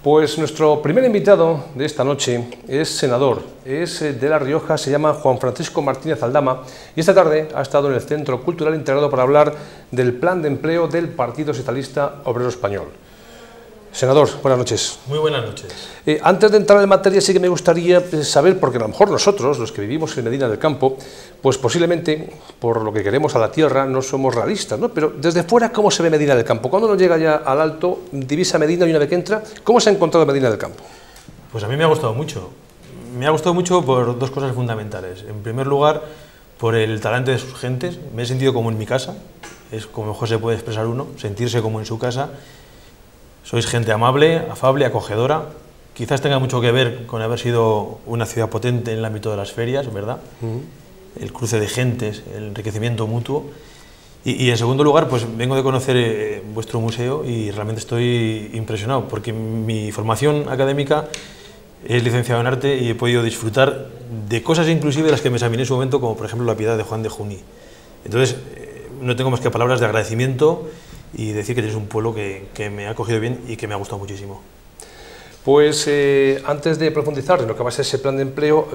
Pues nuestro primer invitado de esta noche es senador, es de La Rioja, se llama Juan Francisco Martínez Aldama y esta tarde ha estado en el Centro Cultural Integrado para hablar del plan de empleo del Partido Socialista Obrero Español. Senador, buenas noches. Muy buenas noches. Antes de entrar en materia sí que me gustaría saber, porque a lo mejor nosotros, los que vivimos en Medina del Campo, pues posiblemente, por lo que queremos a la tierra, no somos realistas, ¿no? Pero desde fuera, ¿cómo se ve Medina del Campo? Cuando uno llega ya al alto, divisa Medina y una vez que entra, ¿cómo se ha encontrado Medina del Campo? Pues a mí me ha gustado mucho. Me ha gustado mucho por dos cosas fundamentales. En primer lugar, por el talante de sus gentes. Me he sentido como en mi casa, es como mejor se puede expresar uno, sentirse como en su casa. Sois gente amable, afable, acogedora. Quizás tenga mucho que ver con haber sido una ciudad potente en el ámbito de las ferias, ¿verdad? El cruce de gentes, el enriquecimiento mutuo. Y en segundo lugar, pues vengo de conocer vuestro museo y realmente estoy impresionado, porque mi formación académica es licenciado en arte y he podido disfrutar de cosas inclusive de las que me examiné en su momento, como por ejemplo la Piedad de Juan de Juní. Entonces, no tengo más que palabras de agradecimiento y decir que tenéis un pueblo que me ha acogido bien y que me ha gustado muchísimo. Pues antes de profundizar en lo que va a ser ese plan de empleo,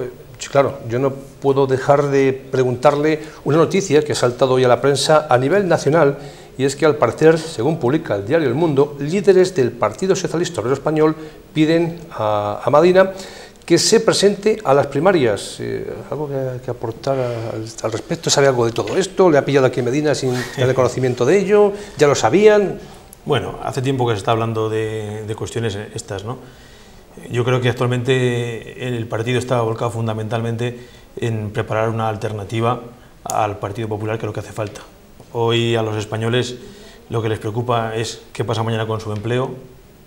claro, yo no puedo dejar de preguntarle una noticia que ha saltado hoy a la prensa a nivel nacional, y es que al parecer, según publica el diario El Mundo, líderes del Partido Socialista Obrero Español piden a Medina que se presente a las primarias. ¿Algo que aportar al respecto? ¿Sabe algo de todo esto? ¿Le ha pillado aquí en Medina sin tener conocimiento de ello? ¿Ya lo sabían? Bueno, hace tiempo que se está hablando de cuestiones estas, ¿no? Yo creo que actualmente el partido está volcado fundamentalmente en preparar una alternativa al Partido Popular, que es lo que hace falta. Hoy a los españoles lo que les preocupa es qué pasa mañana con su empleo,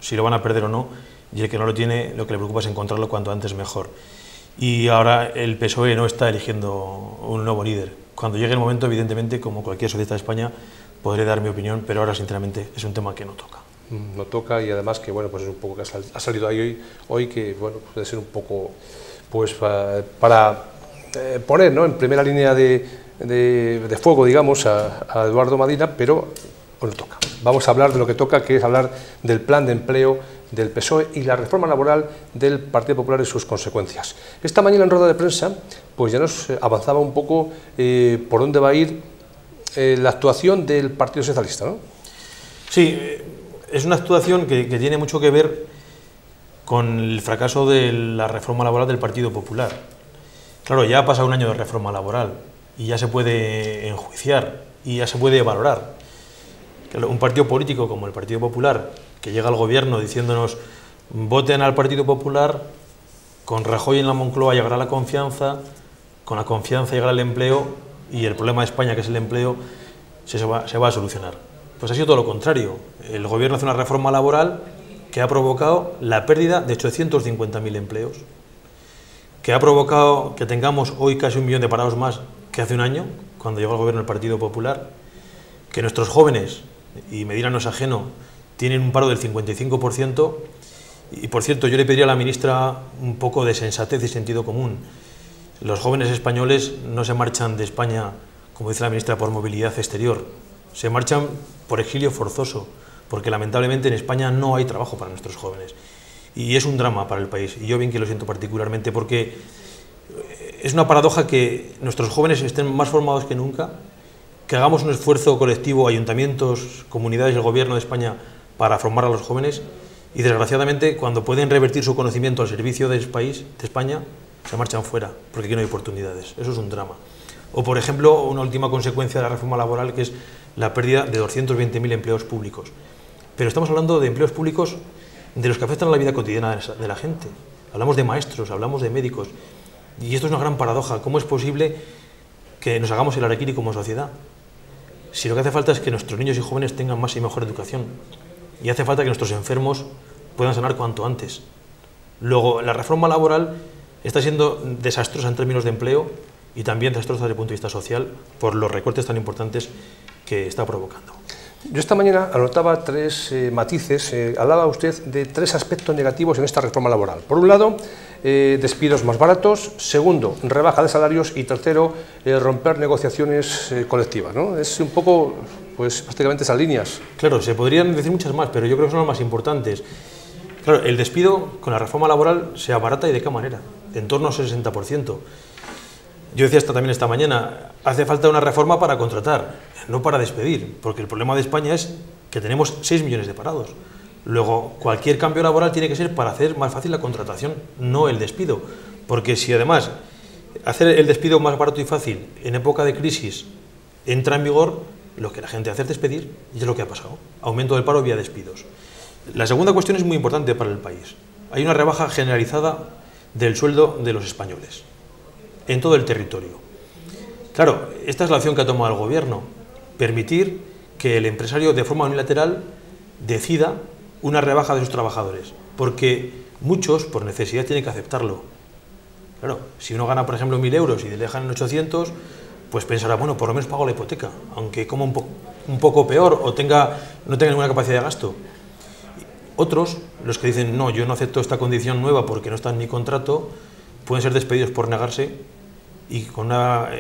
si lo van a perder o no, y el que no lo tiene, lo que le preocupa es encontrarlo cuanto antes mejor. Y ahora el PSOE no está eligiendo un nuevo líder. Cuando llegue el momento, evidentemente, como cualquier socialista de España, podré dar mi opinión, pero ahora, sinceramente, es un tema que no toca. No toca, y además que, bueno, pues es un poco que ha salido ahí hoy que, bueno, puede ser un poco, pues, para poner, ¿no?, en primera línea de fuego, digamos, a Eduardo Medina, pero no toca. Vamos a hablar de lo que toca, que es hablar del plan de empleo del PSOE y la reforma laboral del Partido Popular y sus consecuencias. Esta mañana en rueda de prensa, pues ya nos avanzaba un poco por dónde va a ir la actuación del Partido Socialista, ¿no? Sí, es una actuación que tiene mucho que ver con el fracaso de la reforma laboral del Partido Popular. Claro, ya ha pasado un año de reforma laboral y ya se puede enjuiciar y ya se puede valorar. Claro, un partido político como el Partido Popular, que llega al gobierno diciéndonos voten al Partido Popular, con Rajoy en la Moncloa llegará la confianza, con la confianza llegará el empleo y el problema de España, que es el empleo, se va a solucionar. Pues ha sido todo lo contrario. El gobierno hace una reforma laboral que ha provocado la pérdida de 850.000 empleos, que ha provocado que tengamos hoy casi 1 millón de parados más que hace un año, cuando llegó al gobierno el Partido Popular, que nuestros jóvenes, y Medina no es ajeno, tienen un paro del 55%, y por cierto, yo le pediría a la ministra un poco de sensatez y sentido común. Los jóvenes españoles no se marchan de España, como dice la ministra, por movilidad exterior, se marchan por exilio forzoso, porque lamentablemente en España no hay trabajo para nuestros jóvenes. Y es un drama para el país, y yo bien que lo siento particularmente, porque es una paradoja que nuestros jóvenes estén más formados que nunca, que hagamos un esfuerzo colectivo, ayuntamientos, comunidades y el gobierno de España, para formar a los jóvenes, y desgraciadamente cuando pueden revertir su conocimiento al servicio del país, de España, se marchan fuera, porque aquí no hay oportunidades. Eso es un drama. O, por ejemplo, una última consecuencia de la reforma laboral, que es la pérdida de 220.000 empleos públicos. Pero estamos hablando de empleos públicos de los que afectan a la vida cotidiana de la gente. Hablamos de maestros, hablamos de médicos. Y esto es una gran paradoja. ¿Cómo es posible que nos hagamos el harakiri como sociedad? Si lo que hace falta es que nuestros niños y jóvenes tengan más y mejor educación. Y hace falta que nuestros enfermos puedan sanar cuanto antes. Luego, la reforma laboral está siendo desastrosa en términos de empleo y también desastrosa desde el punto de vista social por los recortes tan importantes que está provocando. Yo esta mañana anotaba 3 matices, hablaba usted de 3 aspectos negativos en esta reforma laboral. Por un lado, despidos más baratos; segundo, rebaja de salarios; y tercero, romper negociaciones colectivas, ¿no? Es un poco, pues prácticamente esas líneas. Claro, se podrían decir muchas más, pero yo creo que son las más importantes. Claro, el despido con la reforma laboral se abarata y de qué manera, en torno al 60%. Yo decía también esta mañana, hace falta una reforma para contratar, no para despedir, porque el problema de España es que tenemos 6 millones de parados. Luego, cualquier cambio laboral tiene que ser para hacer más fácil la contratación, no el despido. Porque si además hacer el despido más barato y fácil en época de crisis entra en vigor, lo que la gente hace es despedir, y es lo que ha pasado. Aumento del paro vía despidos. La segunda cuestión es muy importante para el país. Hay una rebaja generalizada del sueldo de los españoles en todo el territorio. Claro, esta es la opción que ha tomado el gobierno, permitir que el empresario de forma unilateral decida una rebaja de sus trabajadores, porque muchos por necesidad tienen que aceptarlo. Claro, si uno gana por ejemplo 1.000 euros y le dejan en 800, pues pensará, bueno, por lo menos pago la hipoteca, aunque coma un poco peor o no tenga ninguna capacidad de gasto. Otros, los que dicen, no, yo no acepto esta condición nueva porque no está en mi contrato, pueden ser despedidos por negarse y con una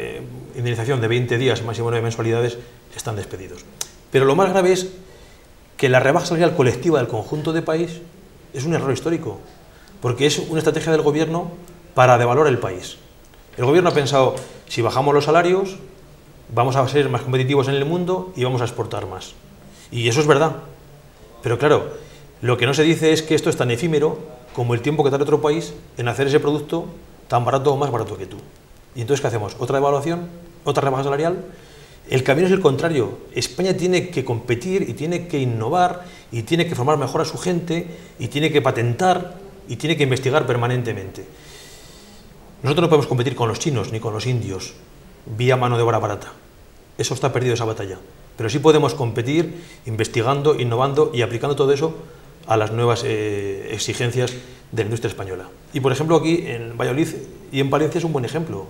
indemnización de 20 días, máximo 9 mensualidades, están despedidos. Pero lo más grave es que la rebaja salarial colectiva del conjunto del país es un error histórico, porque es una estrategia del gobierno para devalorar el país. El gobierno ha pensado, si bajamos los salarios, vamos a ser más competitivos en el mundo y vamos a exportar más. Y eso es verdad. Pero claro, lo que no se dice es que esto es tan efímero como el tiempo que tarda otro país en hacer ese producto tan barato o más barato que tú. Y entonces, ¿qué hacemos? ¿Otra devaluación? ¿Otra rebaja salarial? El camino es el contrario. España tiene que competir y tiene que innovar y tiene que formar mejor a su gente y tiene que patentar y tiene que investigar permanentemente. Nosotros no podemos competir con los chinos ni con los indios vía mano de obra barata. Eso está perdido, esa batalla. Pero sí podemos competir investigando, innovando y aplicando todo eso a las nuevas exigencias de la industria española. Y por ejemplo aquí en Valladolid y en Palencia es un buen ejemplo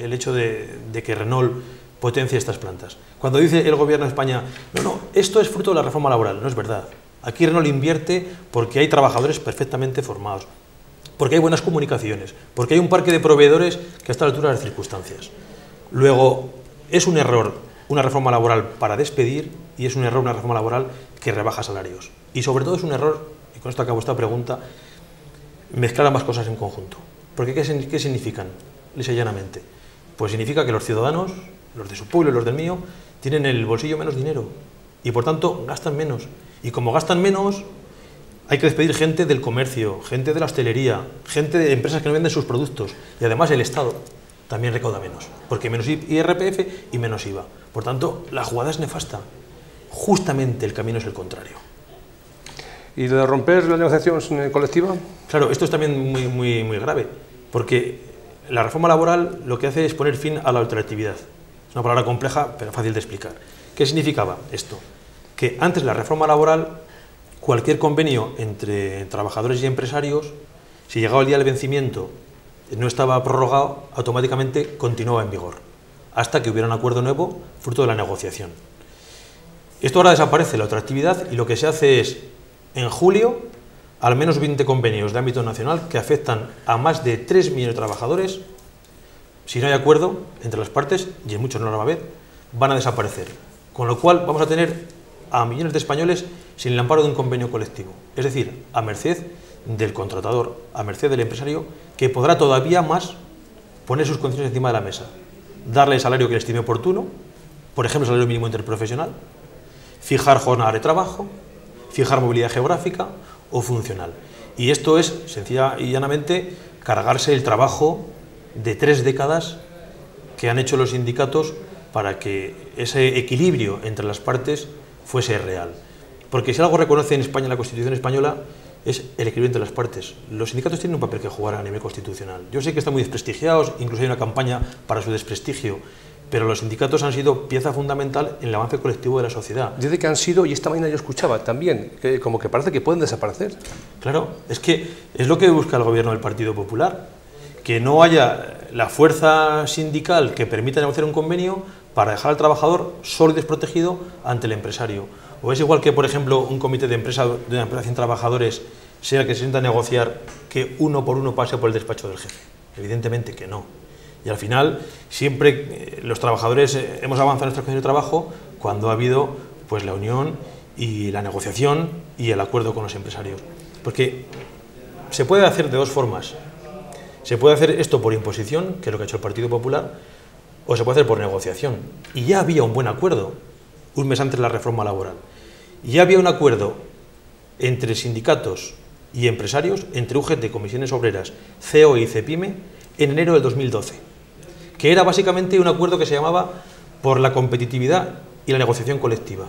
el hecho de que Renault potencie estas plantas. Cuando dice el gobierno de España, no, esto es fruto de la reforma laboral, no es verdad. Aquí Renault invierte porque hay trabajadores perfectamente formados, porque hay buenas comunicaciones, porque hay un parque de proveedores que está a la altura de las circunstancias. Luego, es un error una reforma laboral para despedir y es un error una reforma laboral que rebaja salarios. Y sobre todo es un error, y con esto acabo esta pregunta, mezclar ambas cosas en conjunto. Porque ¿qué significan? Lisa y llanamente. Pues significa que los ciudadanos, los de su pueblo y los del mío, tienen en el bolsillo menos dinero y por tanto gastan menos. Y como gastan menos, hay que despedir gente del comercio, gente de la hostelería, gente de empresas que no venden sus productos y además el Estado también recauda menos, porque menos IRPF y menos IVA. Por tanto, la jugada es nefasta. Justamente el camino es el contrario. ¿Y lo de romper la negociación colectiva? Claro, esto es también muy grave, porque la reforma laboral lo que hace es poner fin a la ultraactividad. Es una palabra compleja, pero fácil de explicar. ¿Qué significaba esto? Que antes de la reforma laboral, cualquier convenio entre trabajadores y empresarios, si llegaba el día del vencimiento no estaba prorrogado, automáticamente continuaba en vigor, hasta que hubiera un acuerdo nuevo fruto de la negociación. Esto ahora desaparece, la ultraactividad, y lo que se hace es, en julio, al menos 20 convenios de ámbito nacional que afectan a más de 3 millones de trabajadores, si no hay acuerdo entre las partes, y en muchos no lo va a haber, van a desaparecer. Con lo cual vamos a tener a millones de españoles sin el amparo de un convenio colectivo, es decir, a merced del contratador, a merced del empresario, que podrá todavía más poner sus condiciones encima de la mesa, darle el salario que le estime oportuno, por ejemplo, el salario mínimo interprofesional, fijar jornada de trabajo, fijar movilidad geográfica o funcional. Y esto es, sencilla y llanamente, cargarse el trabajo de 3 décadas que han hecho los sindicatos para que ese equilibrio entre las partes fuese real. Porque si algo reconoce en España la Constitución española es el equilibrio entre las partes. Los sindicatos tienen un papel que jugar a nivel constitucional. Yo sé que están muy desprestigiados, incluso hay una campaña para su desprestigio, pero los sindicatos han sido pieza fundamental en el avance colectivo de la sociedad. Dice que han sido, y esta mañana yo escuchaba también, que como que parece que pueden desaparecer. Claro, es que es lo que busca el gobierno del Partido Popular, que no haya la fuerza sindical que permita negociar un convenio para dejar al trabajador solo y desprotegido ante el empresario. O es igual que, por ejemplo, un comité de empresa de una empresa sin trabajadores sea el que se sienta a negociar que uno por uno pase por el despacho del jefe. Evidentemente que no. Y al final, siempre los trabajadores hemos avanzado en nuestras condiciones de trabajo cuando ha habido pues, la unión y la negociación y el acuerdo con los empresarios. Porque se puede hacer de dos formas. Se puede hacer esto por imposición, que es lo que ha hecho el Partido Popular, o se puede hacer por negociación. Y ya había un buen acuerdo, un mes antes de la reforma laboral. Y ya había un acuerdo entre sindicatos y empresarios, entre UGT, Comisiones Obreras, COE y CEPIME, en enero del 2012, que era básicamente un acuerdo que se llamaba por la competitividad y la negociación colectiva,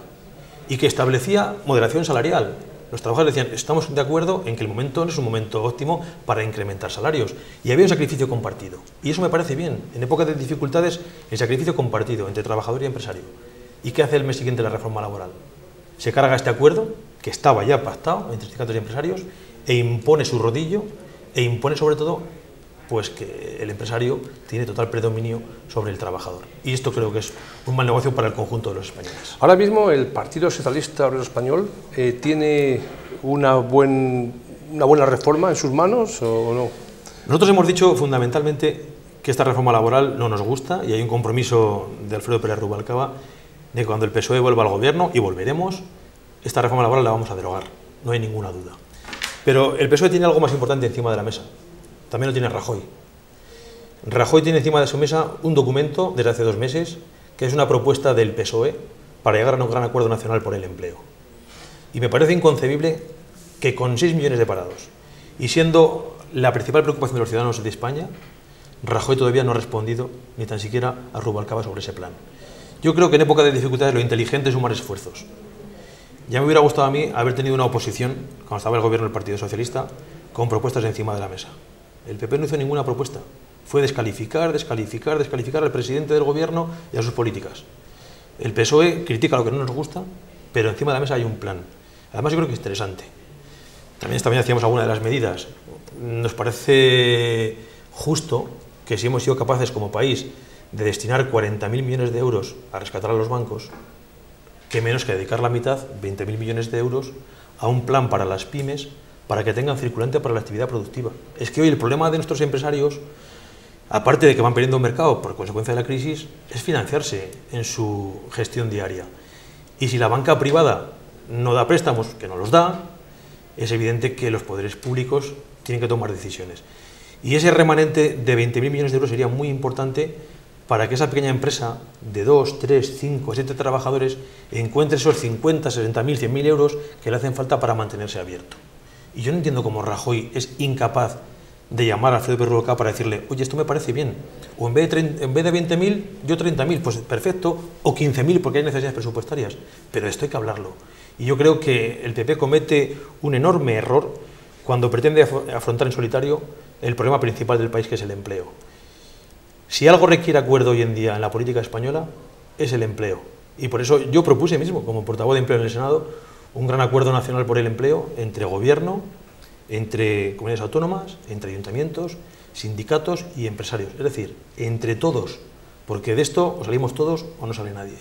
y que establecía moderación salarial. Los trabajadores decían, estamos de acuerdo en que el momento no es un momento óptimo para incrementar salarios. Y había un sacrificio compartido. Y eso me parece bien. En épocas de dificultades, el sacrificio compartido entre trabajador y empresario. ¿Y qué hace el mes siguiente la reforma laboral? Se carga este acuerdo, que estaba ya pactado entre sindicatos y empresarios, e impone su rodillo, e impone sobre todo pues que el empresario tiene total predominio sobre el trabajador. Y esto creo que es un mal negocio para el conjunto de los españoles. Ahora mismo el Partido Socialista Obrero Español tiene una buena reforma en sus manos o no. Nosotros hemos dicho fundamentalmente que esta reforma laboral no nos gusta y hay un compromiso de Alfredo Pérez Rubalcaba de que cuando el PSOE vuelva al gobierno, y volveremos, esta reforma laboral la vamos a derogar, no hay ninguna duda. Pero el PSOE tiene algo más importante encima de la mesa. También lo tiene Rajoy. Rajoy tiene encima de su mesa un documento desde hace 2 meses, que es una propuesta del PSOE para llegar a un gran acuerdo nacional por el empleo. Y me parece inconcebible que con 6 millones de parados, y siendo la principal preocupación de los ciudadanos de España, Rajoy todavía no ha respondido ni tan siquiera a Rubalcaba sobre ese plan. Yo creo que en época de dificultades lo inteligente es sumar esfuerzos. Ya me hubiera gustado a mí haber tenido una oposición, cuando estaba el gobierno del Partido Socialista, con propuestas encima de la mesa. El PP no hizo ninguna propuesta. Fue descalificar al presidente del gobierno y a sus políticas. El PSOE critica lo que no nos gusta, pero encima de la mesa hay un plan. Además yo creo que es interesante. También esta mañana hacíamos alguna de las medidas. Nos parece justo que si hemos sido capaces como país de destinar 40.000 millones de euros a rescatar a los bancos, que menos que dedicar la mitad, 20.000 millones de euros, a un plan para las pymes, para que tengan circulante para la actividad productiva. Es que hoy el problema de nuestros empresarios, aparte de que van perdiendo mercado por consecuencia de la crisis, es financiarse en su gestión diaria. Y si la banca privada no da préstamos, que no los da, es evidente que los poderes públicos tienen que tomar decisiones. Y ese remanente de 20.000 millones de euros sería muy importante para que esa pequeña empresa de 2, 3, 5, 7 trabajadores encuentre esos 50, 60.000, 100.000 euros que le hacen falta para mantenerse abierto. Y yo no entiendo cómo Rajoy es incapaz de llamar a Alfredo Pérez Rubalcaba para decirle, oye, esto me parece bien, o en vez de 20.000, yo 30.000, pues perfecto, o 15.000 porque hay necesidades presupuestarias, pero esto hay que hablarlo. Y yo creo que el PP comete un enorme error cuando pretende afrontar en solitario el problema principal del país, que es el empleo. Si algo requiere acuerdo hoy en día en la política española, es el empleo. Y por eso yo propuse mismo, como portavoz de empleo en el Senado, un gran acuerdo nacional por el empleo entre gobierno, entre comunidades autónomas, entre ayuntamientos, sindicatos y empresarios. Es decir, entre todos, porque de esto o salimos todos o no sale nadie.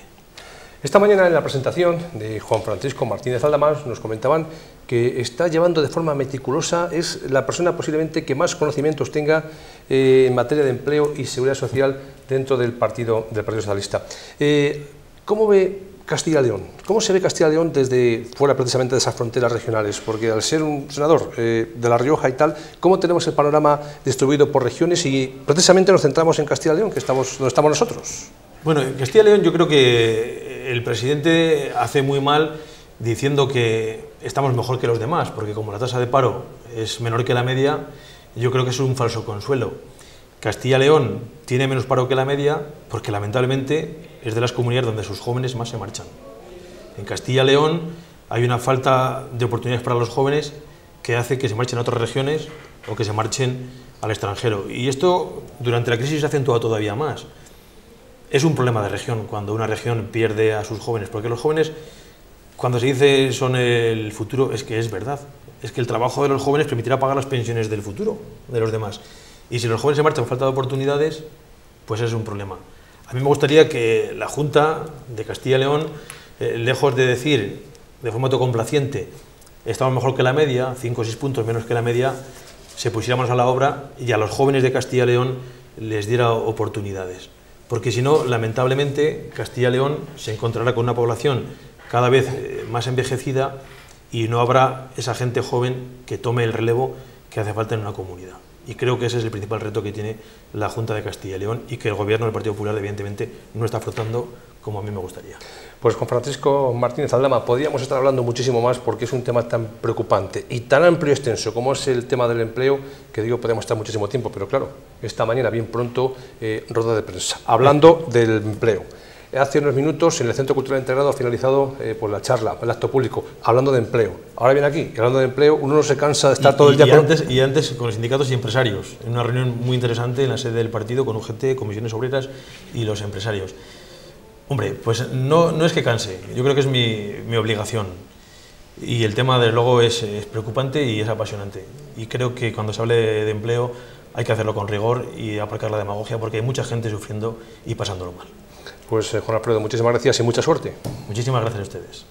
Esta mañana en la presentación de Juan Francisco Martínez Aldamar nos comentaban que está llevando de forma meticulosa, es la persona posiblemente que más conocimientos tenga en materia de empleo y seguridad social dentro del Partido Socialista. ¿Cómo ve Castilla y León? ¿Cómo se ve Castilla y León desde fuera precisamente de esas fronteras regionales? Porque al ser un senador de La Rioja y tal, ¿cómo tenemos el panorama distribuido por regiones y precisamente nos centramos en Castilla y León, que estamos donde estamos nosotros? Bueno, en Castilla y León yo creo que el presidente hace muy mal diciendo que estamos mejor que los demás, porque como la tasa de paro es menor que la media, yo creo que es un falso consuelo. Castilla y León tiene menos paro que la media porque lamentablemente es de las comunidades donde sus jóvenes más se marchan. En Castilla y León hay una falta de oportunidades para los jóvenes que hace que se marchen a otras regiones o que se marchen al extranjero. Y esto durante la crisis se acentúa todavía más. Es un problema de región cuando una región pierde a sus jóvenes, porque los jóvenes, cuando se dice son el futuro, es que es verdad. Es que el trabajo de los jóvenes permitirá pagar las pensiones del futuro de los demás. Y si los jóvenes se marchan por falta de oportunidades, pues es un problema. A mí me gustaría que la Junta de Castilla y León, lejos de decir de forma autocomplaciente, estamos mejor que la media, 5 o 6 puntos menos que la media, se pusiera manos a la obra y a los jóvenes de Castilla y León les diera oportunidades. Porque si no, lamentablemente, Castilla y León se encontrará con una población cada vez más envejecida y no habrá esa gente joven que tome el relevo que hace falta en una comunidad. Y creo que ese es el principal reto que tiene la Junta de Castilla y León y que el gobierno del Partido Popular evidentemente no está afrontando como a mí me gustaría. Pues con Francisco Martínez Aldama podríamos estar hablando muchísimo más porque es un tema tan preocupante y tan amplio y extenso como es el tema del empleo, que digo, podemos estar muchísimo tiempo, pero claro, esta mañana bien pronto rueda de prensa, hablando del empleo. Hace unos minutos en el Centro Cultural Integrado ha finalizado pues la charla, el acto público, hablando de empleo. Ahora viene aquí, hablando de empleo, uno no se cansa de estar todo el día... Y antes con los sindicatos y empresarios, en una reunión muy interesante en la sede del partido con UGT, comisiones obreras y los empresarios. Hombre, pues no es que canse, yo creo que es mi obligación. Y el tema, desde luego, es preocupante y es apasionante. Y creo que cuando se hable de empleo hay que hacerlo con rigor y aparcar la demagogia porque hay mucha gente sufriendo y pasándolo mal. Pues Juan Alfredo, muchísimas gracias y mucha suerte. Muchísimas gracias a ustedes.